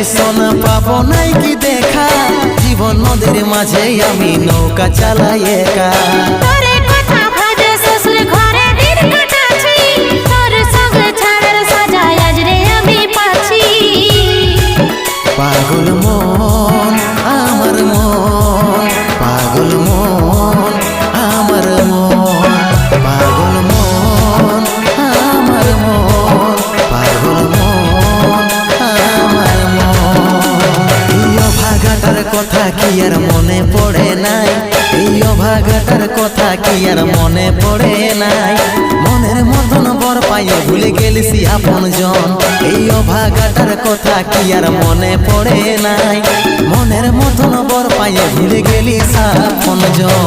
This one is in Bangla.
সোনা পাবো নাই কি দেখা, জীবন নদীর মাঝে আমি নৌকা চালাই একা। তোরে কথা ভাবে শ্বশুর ঘরে দিন কাটাচ্ছি, তোর সঙ্গে ছাড়ার সাজা আজ রে আমি পাচ্ছি। পাগল মন আমার মন, পাগল মন আমার মন, পাগল মন আমার মন, পাগল মন আমার মন। এই অভাগাটার কথা কি আর মনে পড়ে নাই, এই অভাগাটার কথা কি আর মনে পড়ে নাই। মনের মতন বর পাইয়ে ভুলে গেলিস আপন জন, এই অভাগাটার কথা কি আর মনে পড়ে নাই। মনের মতন বর পাইয়ে ভুলে গেলিস আপন জন।